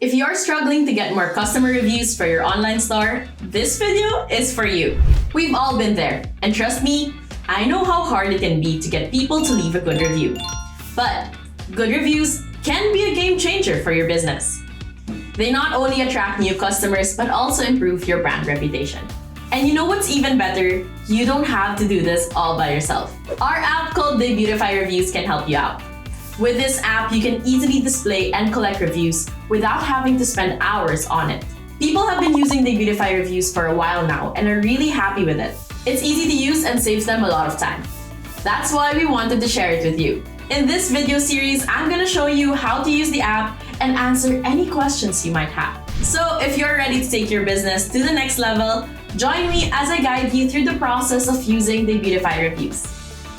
If you're struggling to get more customer reviews for your online store, this video is for you. We've all been there, and trust me, I know how hard it can be to get people to leave a good review. But good reviews can be a game changer for your business. They not only attract new customers, but also improve your brand reputation. And you know what's even better? You don't have to do this all by yourself. Our app called Debutify Reviews can help you out. With this app, you can easily display and collect reviews without having to spend hours on it. People have been using Debutify Reviews for a while now and are really happy with it. It's easy to use and saves them a lot of time. That's why we wanted to share it with you. In this video series, I'm gonna show you how to use the app and answer any questions you might have. So if you're ready to take your business to the next level, join me as I guide you through the process of using Debutify Reviews.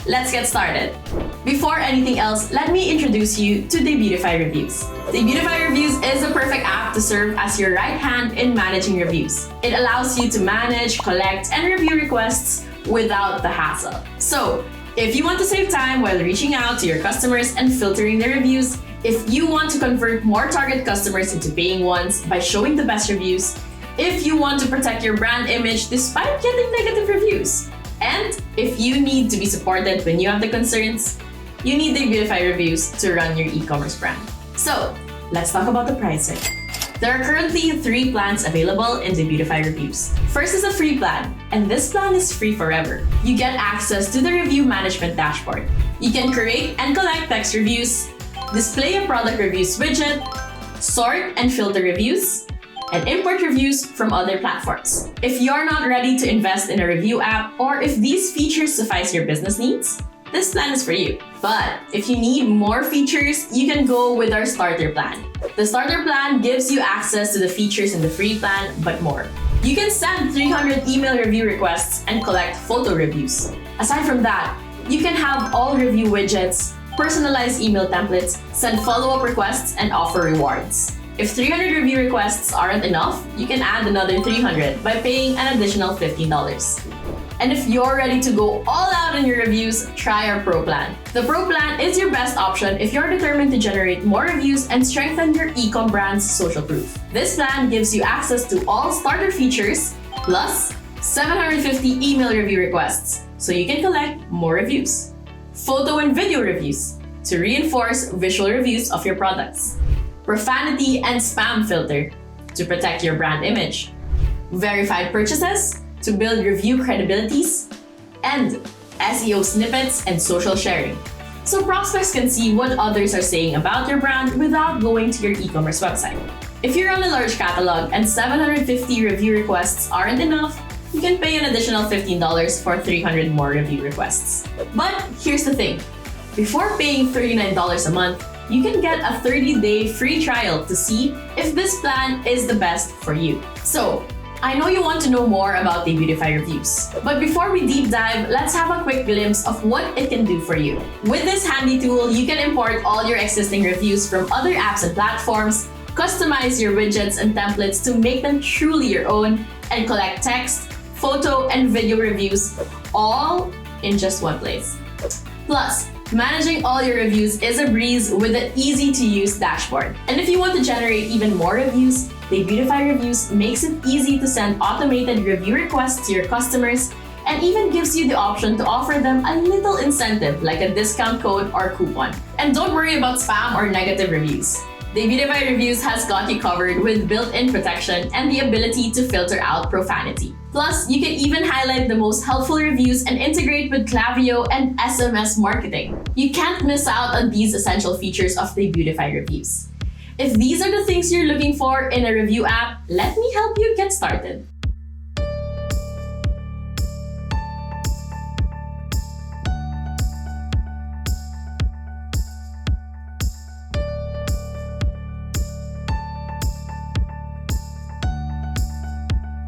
Let's get started. Before anything else, let me introduce you to Debutify Reviews. Debutify Reviews is a perfect app to serve as your right hand in managing reviews. It allows you to manage, collect, and review requests without the hassle. So, if you want to save time while reaching out to your customers and filtering their reviews, if you want to convert more target customers into paying ones by showing the best reviews, if you want to protect your brand image despite getting negative reviews, and if you need to be supported when you have the concerns, you need Debutify Reviews to run your e-commerce brand. So, let's talk about the pricing. There are currently 3 plans available in Debutify Reviews. First is a free plan, and this plan is free forever. You get access to the review management dashboard. You can create and collect text reviews, display a product reviews widget, sort and filter reviews, and import reviews from other platforms. If you're not ready to invest in a review app, or if these features suffice your business needs, this plan is for you. But if you need more features, you can go with our starter plan. The starter plan gives you access to the features in the free plan, but more. You can send 300 email review requests and collect photo reviews. Aside from that, you can have all review widgets, personalized email templates, send follow-up requests, and offer rewards. If 300 review requests aren't enough, you can add another 300 by paying an additional $15. And if you're ready to go all out in your reviews, try our Pro Plan. The Pro Plan is your best option if you're determined to generate more reviews and strengthen your e-com brand's social proof. This plan gives you access to all starter features, plus 750 email review requests, so you can collect more reviews. Photo and video reviews, to reinforce visual reviews of your products. Profanity and spam filter, to protect your brand image. Verified purchases, to build review credibilities. And SEO snippets and social sharing, so prospects can see what others are saying about your brand without going to your e-commerce website. If you're on a large catalog and 750 review requests aren't enough, you can pay an additional $15 for 300 more review requests. But here's the thing, before paying $39 a month, you can get a 30-day free trial to see if this plan is the best for you. So, I know you want to know more about Debutify Reviews, but before we deep dive, let's have a quick glimpse of what it can do for you. With this handy tool, you can import all your existing reviews from other apps and platforms, customize your widgets and templates to make them truly your own, and collect text, photo, and video reviews all in just one place. Plus, managing all your reviews is a breeze with an easy-to-use dashboard. And if you want to generate even more reviews, Debutify Reviews makes it easy to send automated review requests to your customers and even gives you the option to offer them a little incentive like a discount code or coupon. And don't worry about spam or negative reviews. Debutify Reviews has got you covered with built-in protection and the ability to filter out profanity. Plus, you can even highlight the most helpful reviews and integrate with Klaviyo and SMS marketing. You can't miss out on these essential features of Debutify Reviews. If these are the things you're looking for in a review app, let me help you get started.